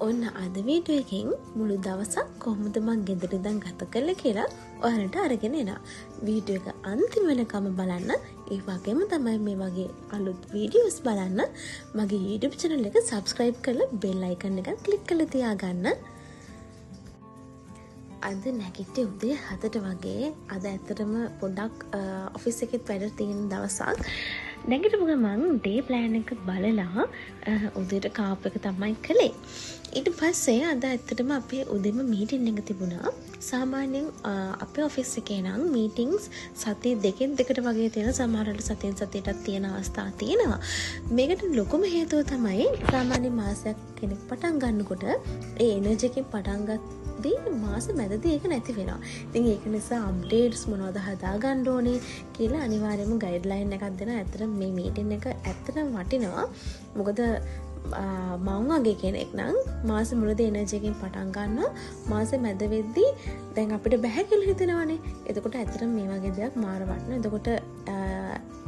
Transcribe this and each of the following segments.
ඔන්න අද වීඩියෝ එකෙන් මුළු දවසක් කොහොමද මං ගෙදර ඉඳන් ගත කළේ කියලා ඔයාලට අරගෙන එනවා. වීඩියෝ එක අන්තිම වෙනකම් බලන්න. ඒ වගේම තමයි මේ වගේ අලුත් වීඩියෝස් බලන්න මගේ YouTube channel එක subscribe කරලා bell icon එක click කරලා තියාගන්න. අද නැගිට්ටේ උදේ 7ට වගේ. අද ඇත්තටම පොඩ්ඩක් ඔෆිස් එකෙත් වැඩ තියෙන දවසක්. නැගිටපු ගමන් ඩේ ප්ලෑන් එක බලලා උදේට කාප් එක තමයි කළේ. ඊට පස්සේ අද ඇත්තටම අපේ උදේම මීටින් එක තිබුණා. සාමාන්‍යයෙන් අපේ ඔෆිස් එකේ නම් මීටින්ග්ස් සතිය දෙකෙන් දෙකට වගේ තියෙන, සමහරවිට සතියෙන් සතියටත් තියෙන අවස්ථා තියෙනවා. මේකට ලොකුම හේතුව තමයි සාමාන්‍ය මාසයක් කෙනෙක් පටන් ගන්නකොට ඒ එනර්ජි එකෙන් පටන් ගත්තදී මාස මැදදී ඒක නැති වෙනවා. ඉතින් ඒක නිසා අප්ඩේට්ස් මොනවද හදාගන්න ඕනේ කියලා අනිවාර්යයෙන්ම ගයිඩ්ලයින් එකක් දෙනවා. ඇත්තටම මේ මීටින් එක ඇත්තටම වටිනවා. මොකද මම වගේ කෙනෙක් නම් මාස මුලදී එනර්ජි එකෙන් පටන් ගන්නවා. මාස මැද වෙද්දී දැන් අපිට බෑ කියලා හිතෙනවානේ. එතකොට ඇත්තටම මේ වගේ දෙයක් මාර වටිනවා. එතකොට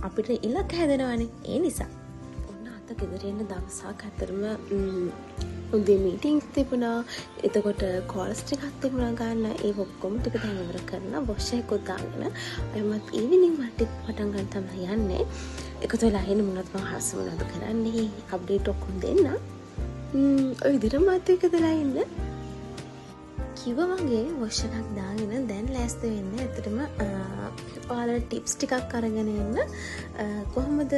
අපිට ඉලක්ක හැදෙනවානේ. ඒ නිසා ඔන්න අත ගෙදර එන දවසක් ඇත්තටම උදේ මීටින්ග්ස් තිබුණා. එතකොට කෝල්ස් ටිකක් තිබුණා ගන්න. ඒ ඔක්කොම ටික දැන් ඉවර කරලා වොෂ් එකකුත් දාගෙන එමත් ඊවිනිං වටේ පටන් ගන්න තමයි යන්නේ. එකතු වෙලා ඉන්න මොනවද මම හස්ස මොනවද කරන්නේ අප්ඩේට් ඔක්කොම දෙන්න. ඔය විදිහට මාත් එක්කදලා ඉන්න. කිව්වා වගේ වොෂ් එකක් දාගෙන දැන් ලෑස්ති වෙන්න. ඇත්තටම ඔයාලා ටිප්ස් ටිකක් අරගෙන එන්න. කොහොමද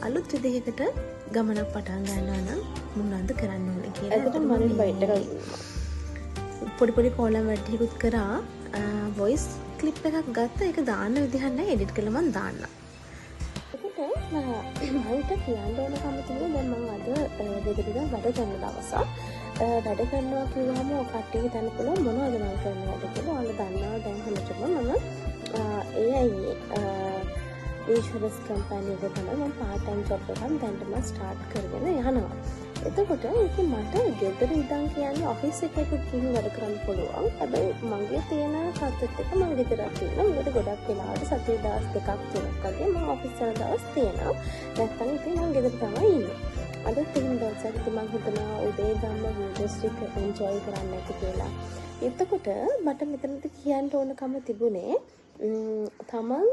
අලුත් විදිහකට ගමනක් පටන් ගන්නවා නම් මොනවද කරන්න ඕනේ කියලා. ඇත්තටම මම බයිට් එකක් පොඩි කෝලම් වැඩිකුත් කරා. වොයිස් ක්ලිප් එකක් ගත්තා. ඒක දාන්න විදිහක් නැහැ. එඩිට් කරලා මම දාන්නම්. මට කියන්න ඕන කම තිබුණේ දැන් මම අද ගෙදර ඉඳන් වැඩ කරන දවසක්. වැඩ කරනවා කිව්වම ඔය කට්ටිය හිතන්න පුළුවන් මොනවද මම කරනවද කියලා. ඔයාලා දන්නවා දැන් හැමතිස්සෙම මම ඉන්ෂුරන්ස් කම්පැනි එකක තමයි මම පාර්ට් ටයිම් ජොබ් එකක් දැන්ටම ස්ටාර්ට් කරගෙන යනවා. එතකොට ඒක මට ගෙදර ඉඳන් කියන්නේ ඔෆිස් එකක ගිහින් වැඩ කරන්න පුළුවන්. හැබැයි මගේ තියෙන සත්‍යත් එක මම ගෙදරක් තියෙනවා. මොකද ගොඩක් වෙලාවට සතිය දවස් දෙකක් තුනක් වගේ මම ඔෆිස් වල දවස් තියෙනවා. නැත්නම් ඉතින් මම ගෙදර තමයි ඉන්නේ. අද තියෙන දවසක් ඉතින් මම හිතනවා උදේ ඉඳන්ම වීඩියෝස් ටික එන්ජොයි කරන්න ඇති කියලා. එතකොට මට මෙතනදී කියන්න ඕනකම තිබුණේ තමන්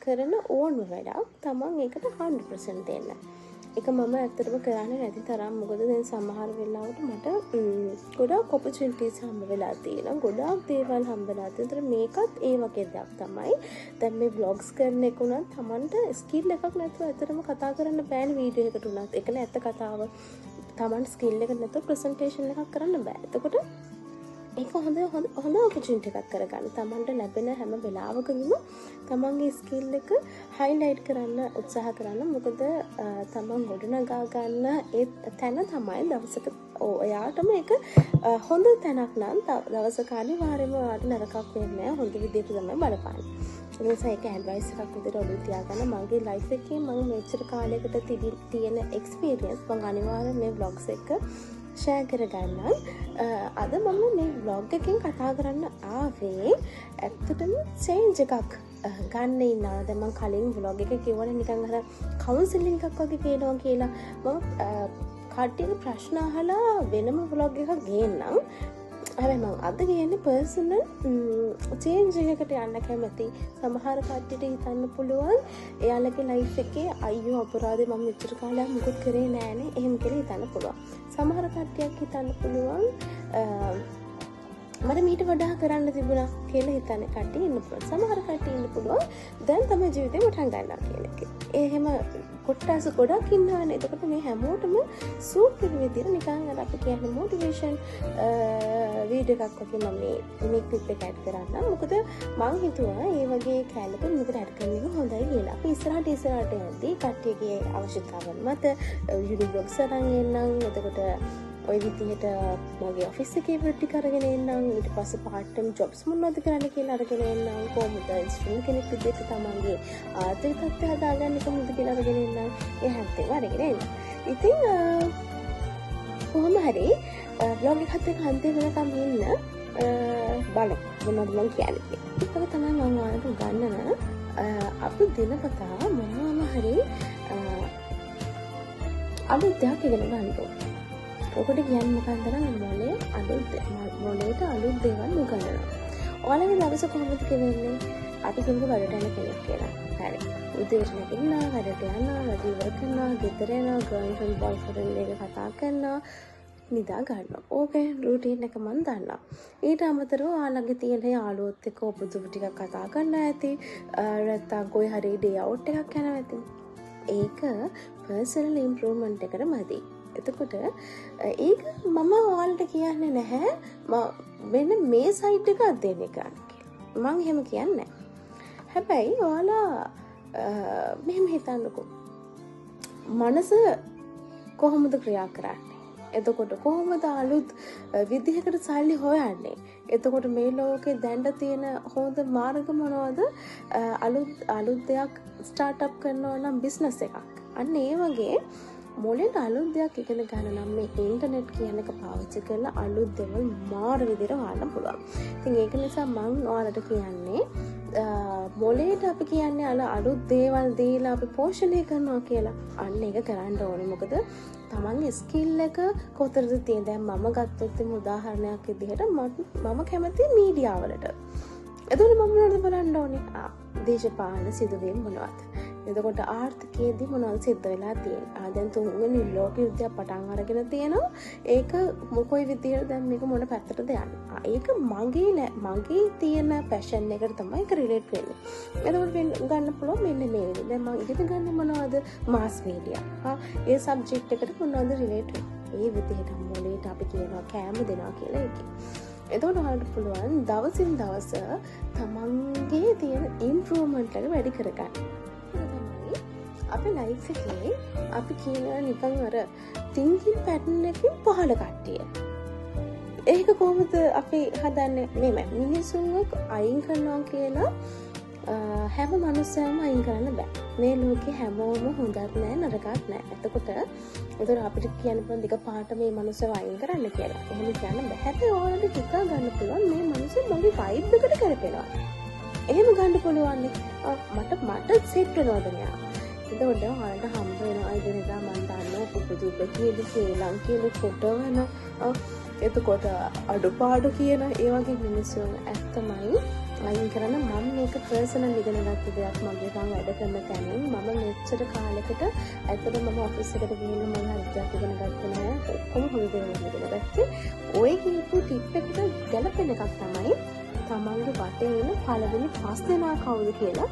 කරන ඕන වැඩක් තමන් ඒකට 100% දෙන්න. ඒක මම ඇත්තටම කරන්නේ නැති තරම්. මොකද දැන් සමහර වෙලාවට මට ගොඩාක් ඔපචුනිටිස් හම්බ වෙලා තියෙනවා. ගොඩාක් දේවල් හම්බ වෙලා තියෙනවා. මේකත් ඒ වගේ දෙයක් තමයි. දැන් මේ vlogs කරන එක උනත් Tamanට ස්කිල් එකක් නැතුව ඇත්තටම කතා කරන්න බෑනේ වීඩියෝ එකකට උනත්. ඒක නෑ ඇත්ත කතාව. Taman ස්කිල් එක නැතුව ප්‍රසන්ටේෂන් එකක් කරන්න බෑ. එතකොට ඒක හොඳ ඔපචුනිටි එකක් කරගන්න. Tamanට ලැබෙන හැම වෙලාවකදීම තමන්ගේ ස්කිල් එක හයිලයිට් කරන්න උත්සාහ කරන්න. මොකද තමන් ගොඩනගා ගන්න ඒ තැන තමයි දවසක ඔයාටම ඒක හොඳ තැනක් නම් දවසක අනිවාර්යයෙන්ම ඔයාට නරකක් වෙන්නේ නැහැ. හොඳ විදිහට තමයි බලපාන්නේ. ඒ නිසා ඒක ඇඩ්වයිස් එකක් විදිහට ඔළුවේ තියාගන්න. මගේ ලයිෆ් එකේ මම මෙච්චර කාලයකට තියෙන එක්ස්පීරියන්ස් මම අනිවාර්යයෙන් මේ vlogs එක ෂෙයා කරගන්නම්. අද මම මේ vlog එකෙන් කතා කරන්න ආවේ ඇත්තටම චේන්ජ් එකක් ගන්න ඉන්නවා. දැන් මම කලින් vlog එක කිව්වනේ නිකන් අර කවුන්සලින් එකක් වගේ පේනවා කියලා. මම කට්ටියගේ ප්‍රශ්න අහලා වෙනම vlog එකක් ගේන්නම්. හැබැයි මම අද කියන්නේ පර්සනල් චේන්ජ් එකකට යන්න කැමති. සමහර කට්ටියට හිතන්න පුළුවන් එයාලගේ ලයිෆ් එකේ අයියෝ අපරාධේ මම මෙච්චර කාලයක් මුකුත් කරේ නෑනේ එහෙම කියලා හිතන්න පුළුවන්. සමහර කට්ටියක් හිතන්න පුළුවන් මට මීට වඩා කරන්න තිබුණා කියලා හිතන කට්ටිය ඉන්න පුළුවන්. සමහර කට්ටිය ඉන්න පුළුවන් දැන් තමයි ජීවිතේ පටන් ගන්නවා කියන එක. එහෙම කොටස් ගොඩක් ඉන්නවනේ. එතකොට මේ හැමෝටම සූට් වෙන විදිහට නිකන් අර අපි කියන්නේ මොටිවේෂන් වීඩියෝ එකක් වගේ මම මේ ක්ලිප් එක ඇඩ් කරන්න. මොකද මම හිතුවා මේ වගේ කැලක මේකට ඇඩ් කරන එක හොඳයි කියලා. අපි ඉස්සරහට යද්දී කට්ටියගේ අවශ්‍යතාවන් මත YouTube blogs අරන් එන්නම්. එතකොට ඔය විදිහට මගේ ඔෆිස් එකේ ටික අරගෙන එන්නම්. ඊට පස්සේ පාර්ට් ටයිම් ජොබ්ස් මොනවද කරන්න කියලා අරගෙන එන්නම්. කොහොමද ස්ට්‍රීම් කෙනෙක් විදිහට තමන්ගේ ආර්ථික තත්ත්වය හදාගන්නේ කොහොමද කියලා අරගෙන එන්නම්. ඒ හැමතේම අරගෙන එන්න. ඉතින් කොහොම හරි vlog එකත් එක්ක අන්තිම වෙනකම් ඉන්න බලමු මොනවද මම කියන්නේ. ඒක තමයි මම ඔයාලට උගන්වන අපි දිනපතා මොනවාම හරි අලුත් දෙයක් ඉගෙන ගන්න ඕනේ. ඔකට කියන්නේ මොකක්ද නම් මොලේට අලුත් දේවල් උගන්වනවා. ඔයාලගේ දවස කොහොමද වෙන්නේ? අපි කිව්ව වැඩට යන කෙනෙක් කියලා. හරි. උදේට නැගිටිනවා, වැඩට යනවා, වැඩ ඉවර කරනවා, ගෙදර එනවා, ගර්ල්ෆ්‍රෙන්ඩ් බොයිෆ්‍රෙන්ඩ් එක කතා කරනවා, නිදා ගන්නවා. ඕකේ රූටින් එක මම දන්නවා. ඊට අමතරව ඔයාලගේ තියෙන යාළුවොත් එක්ක ඔබතුම ටිකක් කතා කරන්න ඇති. නැත්තම් කොයි හරි ඩේ අවුට් එකක් යනවා ඇති. ඒක පර්සනල් ඉම්ප්‍රූව්මන්ට් එකට මදි. එතකොට ඒක මම ඔයාලට කියන්නේ නැහැ මෙන්න මේ සයිට් එක අධ්‍යයනය කරන්න කියලා. මම එහෙම කියන්නේ නැහැ. හැබැයි ඔයාලා මෙහෙම හිතන්නකෝ. මනස කොහොමද ක්‍රියා කරන්නේ? එතකොට කොහොමද අලුත් විදිහකට සල්ලි හොයන්නේ? එතකොට මේ ලෝකේ දැන්න තියෙන හොඳ මාර්ග මොනවද? අලුත් දෙයක් ස්ටාර්ට් අප් කරනවා නම් බිස්නස් එකක්. අන්න ඒ වගේ මොලේට අලුත් දෙයක් ඉගෙන ගන්න නම් මේ ඉන්ටර්නෙට් කියන එක පාවිච්චි කරලා අලුත් දේවල් මාර විදිහට හොයන්න පුළුවන්. ඉතින් ඒක නිසා මම ඔයාලට කියන්නේ මොලේට අපි කියන්නේ අලුත් දේවල් දීලා අපි පෝෂණය කරනවා කියලා. අන්න ඒක කරන්න ඕනේ. මොකද තමන්ගේ ස්කිල් එක කොතරද තියෙන. දැන් මම ගත්තොත් උදාහරණයක් විදිහට මම කැමති මීඩියා වලට. එතකොට මම මොනවද බලන්න ඕනේ? දේශපාලන සිදුවීම් මොනවද? එතකොට ආර්ථිකයේදී මොනවද සිද්ධ වෙලා තියෙන්නේ? දැන් තුන්වෙනි ලෝක යුද්ධය පටන් අරගෙන තියෙනවා. ඒක මොකයි විදියට දැන් මේක මොන පැත්තටද යන්නේ? ඒක මගේ තියෙන පැෂන් එකට තමයි ඒක රිලේට් වෙන්නේ. එතකොට ගන්න පුළුවන් මෙන්න මේ විදිහට. දැන් මම ඉගෙන ගන්න මොනවද? මාස් මීඩියා. ඒ සබ්ජෙක්ට් එකට මොනවද රිලේට් වෙන්නේ? ඒ විදිහට මොලේට අපි කියනවා කෑම දෙනවා කියලා ඒකේ. එතකොට ඔයාලට පුළුවන් දවසින් දවස තමන්ගේ තියෙන ඉම්ප්‍රූව්මන්ට් එක වැඩි කරගන්න. අපේ ලයිෆ් එකේ අපි කියනවා නිකන් අර තින්කින් පැටර්න් එකකින් පහළ කට්ටිය. ඒක කොහොමද අපි හදන්නේ? මේ මිනිස්සුන්ව අයින් කරනවා කියලා හැම මනුස්සයම අයින් කරන්න බෑ. මේ ලෝකේ හැමෝම හොඳත් නෑ නරකත් නෑ. එතකොට අපිට කියන්න පුළුවන් දෙක පාට මේ මනුස්සයව අයින් කරන්න කියලා. එහෙම කියන්න බෑ. හැබැයි ඔයාලට ටිකක් ගන්න පුළුවන් මේ මනුස්සය මගේ වයිබ් එකට කරපෙනවා. එහෙම ගන්න පුළුවන්. මට සෙට් වෙනවද මෙයා? එතකොට ඔයාලට හම්බ වෙනවා ඉදිරියදා මම දන්නවා පුදුප කීයද ශ්‍රී ලංකේල ෆොටෝ වෙන. එතකොට අඩුපාඩු කියන ඒ වගේ මිනිස්සුන් ඇත්තමයි අයින් කරන්න. මම මේක පර්සනල් ඉගෙන ගත්ත දෙයක්. මගේ තාම වැඩ කරන තැනින් මම මෙච්චර කාලෙකට ඇත්තටම මම ඔෆිස් එකට ගිහින් මම හරියට ඉගෙන ගත්තේ නෑ. ඔක්කොම හොඳ දේවල් ඉගෙන ගත්තේ. ඔය කියපු ටිප් එකට ගැලපෙන එකක් තමයි තමන්ගේ වටේ ඉන්න පළවෙනි 5 දෙනා කවුද කියලා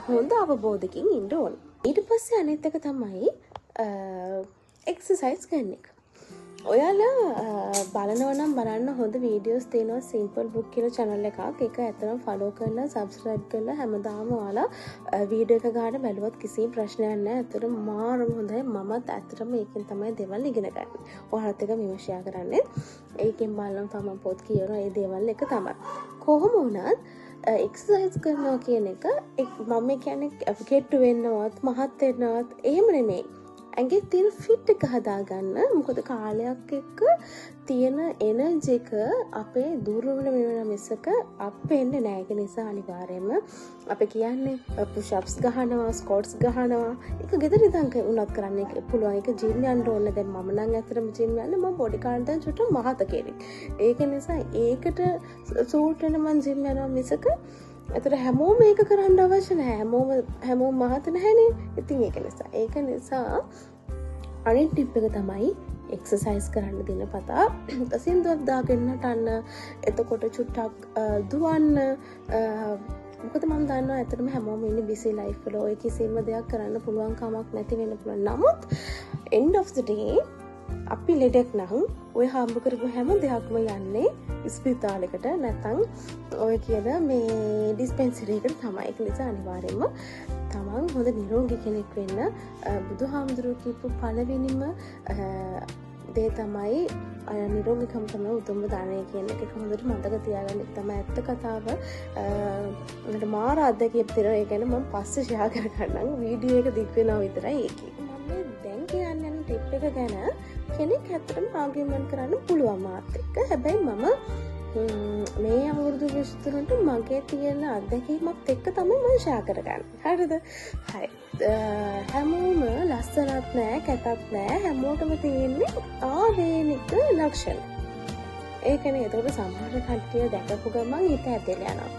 හොඳ අවබෝධකින් ඉන්න ඕන. ඊට පස්සේ අනිත් එක තමයි එක්සර්සයිස් කරන එක. ඔයාලා බලනවා නම් බලන්න හොඳ වීඩියෝස් තියෙනවා. සිම්පල් බුක් කියලා channel එකක්. ඒක ඇත්තටම follow කරලා subscribe කරලා හැමදාම ඔයාලා වීඩියෝ එක ගන්න බැලුවත් කිසි ප්‍රශ්නයක් නැහැ. ඇත්තටම මාරම හොඳයි. මමත් ඇත්තටම ඒකෙන් තමයි දේවල් ඉගෙන ගන්නේ. ඔයාලත් එක මේව share කරන්නේ. ඒකෙන් බලන්න තමයි පොත් කියනවා. ඒ දේවල් එක තමයි. කොහොම වුණත් එක්සර්සයිස් කරනවා කියන එක මම කියන්නේ කෙට්ටු වෙන්නවත් මහත් වෙන්නවත් එහෙම නෙමෙයි. ඇඟේ තියෙන ෆිට් එක හදාගන්න. මොකද කාලයක් එක්ක තියෙන එනර්ජි එක අපේ දුර්වල වෙන මිසක අප් වෙන්නේ නැහැ. ඒක නිසා අනිවාර්යයෙන්ම අපි කියන්නේ පුෂ් අප්ස් ගහනවා, ස්ක්වොට්ස් ගහනවා. ඒක ගෙදර ඉඳන් උනත් කරන්න පුළුවන්. ඒක ජිම් යන්න ඕනේ. දැන් මම නම් ඇත්තටම ජිම් යන්නේ. මම බොඩි කාර්ඩ් දැන් චුට්ටක් මහත කෙනෙක්. ඒක නිසා ඒකට සූට් වෙන මම ජිම් යනවා මිසක එතකොට හැමෝම මේක කරන්න අවශ්‍ය නැහැ. හැමෝම මහත නැහැනේ. ඉතින් ඒක නිසා අනිත් ටිප් එක තමයි එක්සර්සයිස් කරන්න දිනපතා සින්දුවක් දාගෙන නටන්න. එතකොට චුට්ටක් දුවන්න. මොකද මම දන්නවා ඇත්තටම හැමෝම ඉන්නේ බිසි ලයිෆ් වල. ඔය කිසිම දෙයක් කරන්න පුළුවන් කමක් නැති වෙන්න පුළුවන්. නමුත් end of the day අපි ලෙඩක් නම් ඔය හම්බ කරපු හැම දෙයක්ම යන්නේ ස්පිතාලයකට නැත්නම් ඔය කියන මේ ඩිස්පෙන්සරි එකට තමයි. ඒක නිසා අනිවාර්යයෙන්ම තමන් හොඳ නිරෝගී කෙනෙක් වෙන්න බුදුහාමුදුරුවෝ කියපු පළවෙනිම දේ තමයි නිරෝගීකම තමයි උතුම්ම දානය කියන එක. හොඳට මතක තියාගන්න. ඒක තමයි ඇත්ත කතාව. මට මාර අත්දැකීම් තියෙනවා. ඒ කියන්නේ මම පස්සේ ෂෙයා කරගන්නම්. වීඩියෝ එක දික් වෙනවා විතරයි ඒකේ. මම දැන් කියන්නේ ටිප් එක ගැන කෙනෙක් ඇත්තටම ආගියුමන්ට් කරන්න පුළුවන් මාත් එක්ක. හැබැයි මම මේ අවුරුදු 23ට මගේ තියෙන අත්දැකීමත් එක්ක තමයි මම ෂෙයා කරගන්නේ. හරිද? හරි. හැමෝම ලස්සනක් නෑ, කැතක් නෑ. හැමෝටම තියෙන්නේ ආවේනික ලක්ෂණ. ඒ කියන්නේ ඒකට සමහර කට්ටිය දැකපු ගමන් හිත ඇදලා යනවා.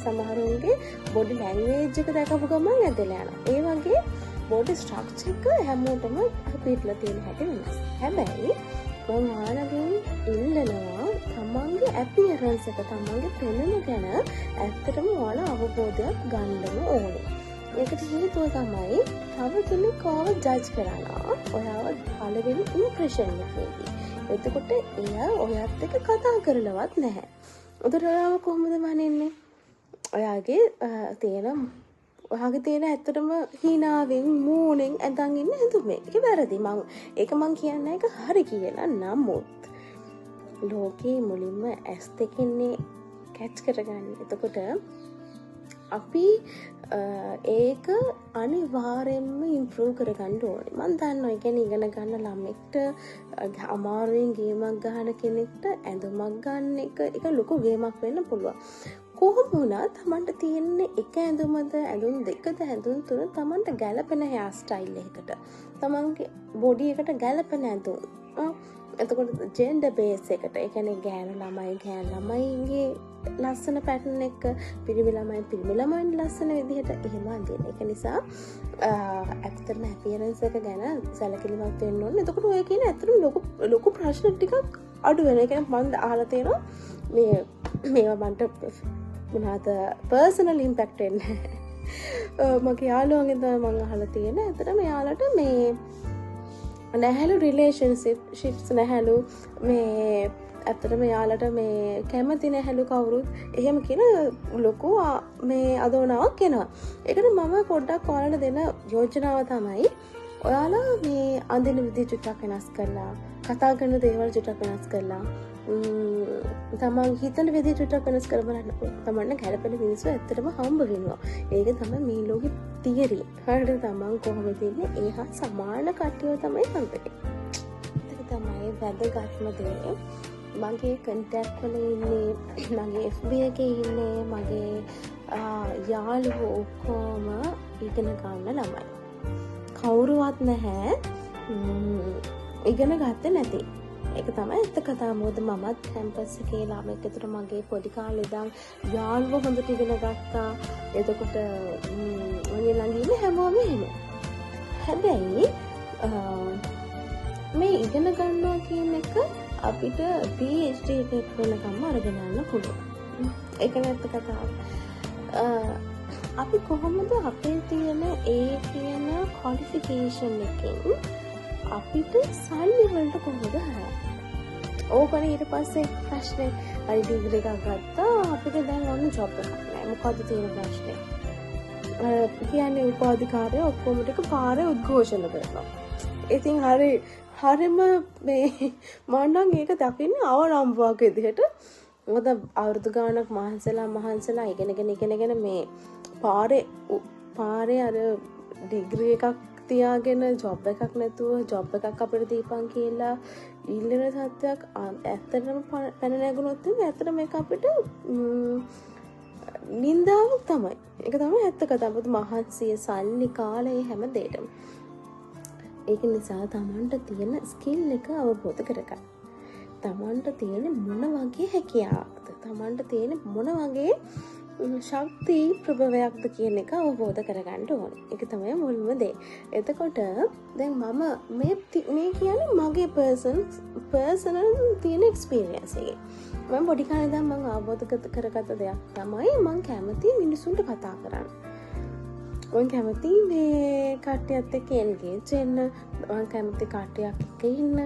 සමහරුන්ගේ බොඩි ලැන්ග්වේජ් එක දැකපු ගමන් ඇදලා යනවා. ඒ වගේ බොඩි ස්ට්‍රක්චර් එක හැමෝටම පිටලා තියෙන හැටි වෙනස්. හැබැයි මම ආනගෙන් ඉල්ලනවා තමන්ගේ ඇපියරන්ස් එක, තමන්ගේ පෙනුම ගැන ඇත්තටම ඔයාලා අවබෝධයක් ගන්නම ඕනේ. ඒකට හේතුව තමයි තව කෙනෙක් ඔයාව ජජ් කරනවා. ඔයාව පළවෙනි ඉම්ප්‍රෙෂන් එකේදී. එතකොට එයා ඔයත් එක්ක කතා කරලවත් නැහැ. උදේ ඔයාව කොහොමද මනින්නේ? ඔයාගේ තියෙන ඇත්තටම හිනාවෙන් මූණෙන් ඇඳන් ඉන්න ඇඳුමේ. ඒක වැරදි. මං කියන්නේ ඒක හරි කියලා. නමුත් ලෝකේ මුලින්ම ඇස් දෙකන්නේ කැච් කරගන්නේ. එතකොට අපි ඒක අනිවාර්යෙන්ම ඉම්ප්‍රූව් කරගන්න ඕනේ. මම දන්නවා ඒ කියන්නේ ඉගෙන ගන්න ළමෙක්ට අමාරුවෙන් ගේමක් ගහන කෙනෙක්ට ඇඳුමක් ගන්න එක ලොකු ගේමක් වෙන්න පුළුවන්. කොහොම වුණත් තමන්ට තියෙන්නේ එක ඇඳුමද, ඇඳුම් දෙකද, ඇඳුම් තුන තමන්ට ගැලපෙන හෙයාර් ස්ටයිල් එකකට, තමන්ගේ බොඩි එකට ගැලපෙන ඇඳුම්. එතකොට ජෙන්ඩර් බේස් එකට, ඒ කියන්නේ ගෑනු ළමයිගේ ලස්සන පැටර්න් එක, පිරිමි ළමයින් ලස්සන විදිහට එහෙම අඳින්න. ඒක නිසා ඇත්තටම අපියරන්ස් එක ගැන සැලකිලිමත් වෙන්න ඕනේ. එතකොට ඔය කියන ඇත්තටම ලොකු ප්‍රශ්න ටිකක් අඩු වෙනවා. ඒ කියන්නේ මම අහලා තියෙනවා මේවා මන්ට මොනවාද පර්සනල් ඉම්පැක්ට් වෙන්නේ. මගේ යාළුවන්ගෙන් තමයි මම අහලා තියෙන්නේ. ඇත්තටම යාළුවට මේ නැහැලු රිලේෂන්ෂිප්ස් නැහැලු මේ ඇත්තටම යාළුවට මේ කැමති නැහැලු කවුරුත් එහෙම කියන ලොකු මේ අදෝනාවක් එනවා. ඒකට මම පොඩ්ඩක් ඔයාලට දෙන යෝජනාව තමයි ඔයාලා මේ අඳින විදිහ චුට්ටක් වෙනස් කරලා, කතා කරන දේවල් චුට්ටක් වෙනස් කරලා, තමන් හිතන විදිහ චුට්ටක් වෙනස් කර බලන්න. තමන්න ගැලපෙන මිනිස්සු ඇත්තටම හම්බ වෙනවා. ඒක තමයි මේ ලෝකෙ තියරි. හරියට තමන් කොහොමද ඉන්නේ ඒ හා සමාන කට්ටිය තමයි හම්බෙන්නේ. ඒක තමයි වැදගත්ම දේ. මගේ කන්ටැක්ට් වල ඉන්නේ, මගේ FB එකේ ඉන්නේ, මගේ යාළුවෝ ඔක්කොම ඉගෙන ගන්න ළමයි. කවුරුවත් නැහැ ඉගෙන ගත්තේ නැති. ඒක තමයි ඇත්ත කතාව. මොකද මමත් කැම්පස් එකේ ළමෙක් ඇතුළත මගේ පොඩි කාලේ ඉඳන් යාළුවෝ හොඳට ඉගෙන ගත්තා. එතකොට මගේ ළඟ ඉන්නේ හැමෝම එහෙම. හැබැයි මේ ඉගෙන ගන්නවා කියන එක අපිට PhD එකක් වෙනකම් අරගෙන යන්න පුළුවන්. ඒක නැත්ත කතාව. අපි කොහොමද අපේ තියෙන ඒ කියන ක්වොලිෆිකේෂන් එකෙන් අපිට සල්ලි වලට කොහොමද හරහා? ඕකනේ ඊට පස්සේ ප්‍රශ්නේ. හරි ඩිග්‍රී එකක් ගත්තා, අපිට දැන් ඔන්න ජොබ් එකක් නැහැ. මොකද්ද තියෙන ප්‍රශ්නේ? කියන්නේ උපාධිකාරය ඔක්කොම ටික පාරේ උද්ඝෝෂණ කරනවා. ඉතින් හරිම මේ මම ඒක දකින්නේ අවලම්බුවක් විදිහට. මොකද අවුරුදු ගාණක් මහන්සලා ඉගෙනගෙන මේ පාරේ අර ඩිග්‍රී එකක් තියාගෙන ජොබ් එකක් නැතුව ජොබ් එකක් අපිට දීපන් කියලා ඉල්ලන සත්‍යයක් ඇත්තටම පැන නැගුණොත් ඇත්තටම මේක අපිට නින්දාවක් තමයි. ඒක තමයි ඇත්ත කතාව. මහන්සිය, සල්ලි, කාලය හැම දෙයකම. ඒක නිසා තමන්ට තියෙන ස්කිල් එක අවබෝධ කරගන්න. තමන්ට තියෙන මොන වගේ හැකියාවක්ද, තමන්ට තියෙන මොන වගේ ශක්ති ප්‍රභවයක්ද කියන එක අවබෝධ කරගන්න ඕනේ. ඒක තමයි මුල්ම දේ. එතකොට දැන් මම මේ කියන්නේ මගේ පර්සනල් තියෙන එක්ස්පීරියන්ස් එකේ. මම පොඩි කාලේ ඉඳන් මම අවබෝධ කරගත්ත දෙයක් තමයි මම කැමති මිනිසුන්ට කතා කරන්න. මම කැමති මේ කට්ටියත් එක්ක එන්ගේජ් වෙන්න. මම කැමති කට්ටියක් එක්ක ඉන්න.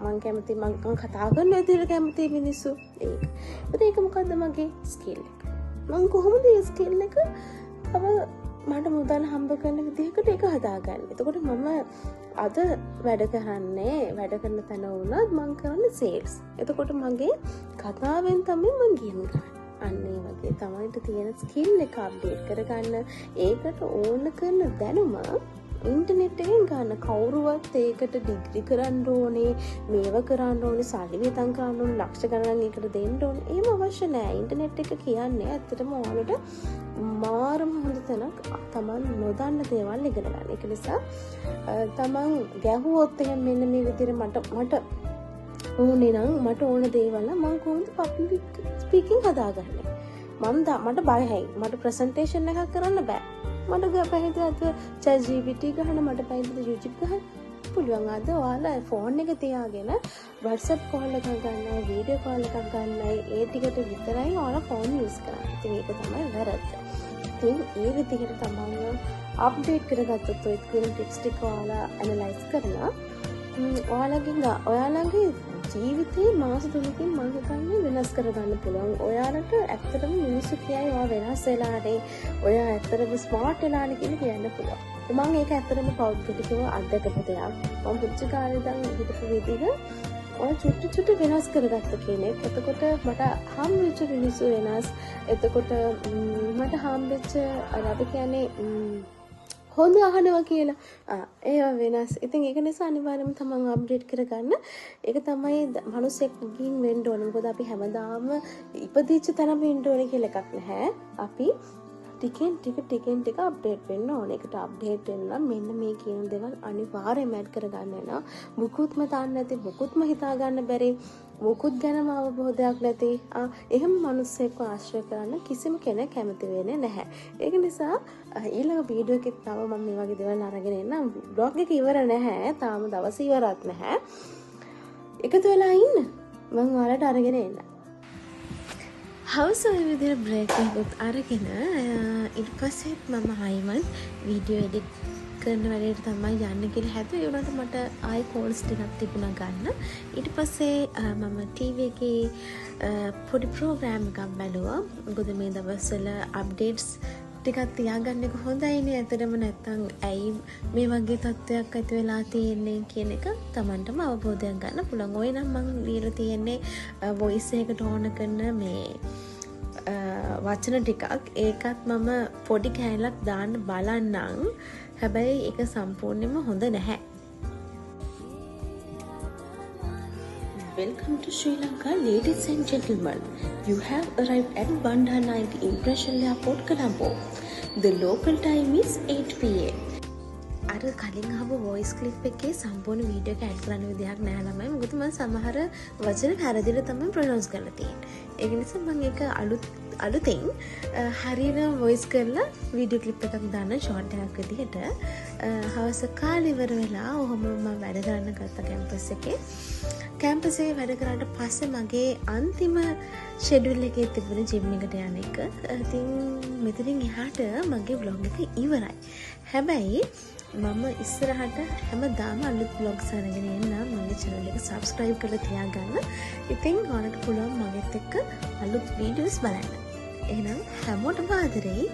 මම කැමති මම කතා කරන විදිහට කැමති මිනිස්සු. ඒක මොකද්ද මගේ ස්කිල් එක. මම කොහොමද මේ ස්කිල් එක මට මුදල් හම්බ කරන විදිහකට ඒක හදාගන්නේ. එතකොට මම අද වැඩ කරන තැන වුණත් මම කරන්නේ සේල්ස්. එතකොට මගේ කතාවෙන් තමයි මම ගේම් ගන්න. අන්න ඒ වගේ තමයිට තියෙන ස්කිල් එක අප්ඩේට් කරගන්න, ඒකට ඕන කරන දැනුම ඉන්ටර්නෙට් එකෙන් ගන්න කවුරුවත් ඒකට ඩිග්‍රී කරන්න ඕනේ මේව කරන්න ඕනේ සල්ලි වියදම් කරන්න ඕනේ ලක්ෂ ගණන් ඒකට දෙන්න ඕනේ එහෙම අවශ්‍ය නැහැ ඉන්ටර්නෙට් එක කියන්නේ ඇත්තටම ඔයාලට මාරම හොඳ තැනක් තමන් නොදන්න දේවල් ඉගෙන ගන්න. ඒක නිසා තමන් ගැහුවොත් එහෙනම් මෙන්න මේ විදිහට මට ඕනේ නම් මට ඕන දේවල් මම කොහොමද පබ්ලික් ස්පීකින් හදාගන්නේ? මට බයයි. මට ප්‍රසන්ටේෂන් එකක් කරන්න බෑ. මට බැහැද අද ChatGPT ගහන්න මට බැහැද YouTube ගහන්න පුළුවන්. අද ඔයාලා ෆෝන් එක තියාගෙන WhatsApp call එකක් ගන්නයි, video call එකක් ගන්නයි, ඒ ටිකට විතරයි ඔයාලා ෆෝන් use කරන්නේ. ඉතින් ඒක තමයි වැරද්ද. ඉතින් ඒ විදිහට තමයි අප්ඩේට් කරගත්තොත් ඔය කියන ටිප්ස් ටික ඔයාලා ඇනලයිස් කරලා ඔයාලගේ ජීවිතේ මාස 3කින් මම හිතන්නේ වෙනස් කරගන්න පුළුවන්. ඔයාලට ඇත්තටම මිනිස්සු කියයි ඔයා වෙනස් වෙලානේ, ඔයා ඇත්තටම ස්මාර්ට් වෙලානේ කියලා කියන්න පුළුවන්. මම ඒක ඇත්තටම පෞද්ගලිකව අත්දකපු දෙයක්. මම පුංචි කාලේ ඉඳන් හිතපු විදිහ ඔය චුට්ටු වෙනස් කරගත්ත කෙනෙක්. එතකොට මට හම්බෙච්ච මිනිස්සු වෙනස්. එතකොට මට හම්බෙච්ච අපි කියන්නේ හොඳ අහනවා කියලා ඒවා වෙනස්. ඉතින් ඒක නිසා අනිවාර්යයෙන්ම තමන් අප්ඩේට් කරගන්න. ඒක තමයි මිනිස්සෙක්ගෙන් වෙන්න ඕනේ. මොකද අපි හැමදාම ඉපදිච්ච තැනම ඉන්න ඕනේ කියලා එකක් නැහැ. අපි ටිකෙන් ටික අප්ඩේට් වෙන්න ඕනේ. ඒකට අප්ඩේට් වෙන්න නම් මෙන්න මේ කියන දේවල් අනිවාර්යයෙන්ම ඇඩ් කරගන්න වෙනවා. මුකුත්ම තාන්න නැති, මුකුත්ම හිතා ගන්න බැරි, මුකුත් ගැනම අවබෝධයක් නැති එහෙම මිනිස්සෙක්ව ආශ්‍රය කරන්න කිසිම කෙනෙක් කැමති වෙන්නේ නැහැ. ඒක නිසා ඊළඟ වීඩියෝ එකෙත් තව මම මේ වගේ දේවල් අරගෙන එන්නම්. බ්ලොග් එක ඉවර නැහැ. තාම දවස් ඉවරත් නැහැ. එකතු වෙලා ඉන්න. මම ඔයාලට අරගෙන එන්න. හවස ඔය විදිහට බ්‍රේක් එකක් අරගෙන ඊට පස්සේ මම ආයිමත් වීඩියෝ එඩිට් කරන වැඩේට තමයි යන්න කියලා හැදුවේ. ඒ වුණාට මට ආයි කෝල්ස් ටිකක් තිබුණා ගන්න. ඊට පස්සේ මම ටීවී එකේ පොඩි ප්‍රෝග්‍රෑම් එකක් බැලුවා. මොකද මේ දවස්වල අප්ඩේට්ස් ටිකක් තියාගන්න එක හොඳයිනේ. ඇත්තටම නැත්තම් ඇයි මේ වගේ තත්ත්වයක් ඇති වෙලා තියෙන්නේ කියන එක Tamanටම අවබෝධයක් ගන්න පුළුවන්. ඔය නම් මම ලියලා තියෙන්නේ වොයිස් එකකට ඕන කරන මේ වචන ටිකක්. ඒකත් මම පොඩි කෑල්ලක් දාන්න බලන්නම්. හැබැයි ඒක සම්පූර්ණයෙන්ම හොඳ නැහැ. Welcome to Sri Lanka, ladies and gentlemen. You have arrived at Bandaranaike International Airport, Colombo. The local time is 8 p.m. අර කලින් ආපු වොයිස් ක්ලිප් එකේ සම්පූර්ණ වීඩියෝ එක ඇඩ් කරන්න විදිහක් නැහැ ළමයි. මොකද මම සමහර වචන වැරදිලා තමයි ප්‍රොනවුන්ස් කරලා තියෙන්නේ. ඒක නිසා මම ඒක අලුතෙන් හරියට වොයිස් කරලා වීඩියෝ ක්ලිප් එකක් දාන්න ෂෝට් එකක් විදිහට. හවස කාලේ ඉවර වෙලා ඔහොම මම වැඩ කරන්න ගත්තා කැම්පස් එකේ. කැම්පස් එකේ වැඩ කරාට පස්සේ මගේ අන්තිම ෂෙඩියුල් එකේ තිබුණ ජිම් එකට යන එක. ඉතින් මෙතනින් එහාට මගේ vlog එක ඉවරයි. හැබැයි මම ඉස්සරහට හැමදාම අලුත් vlogs අරගෙන එන්නම්. මගේ channel එක subscribe කරලා තියාගන්න. ඉතින් ඔයාලට පුළුවන් මගෙත් එක්ක අලුත් videos බලන්න. එහෙනම් හැමෝටම ආදරෙයි.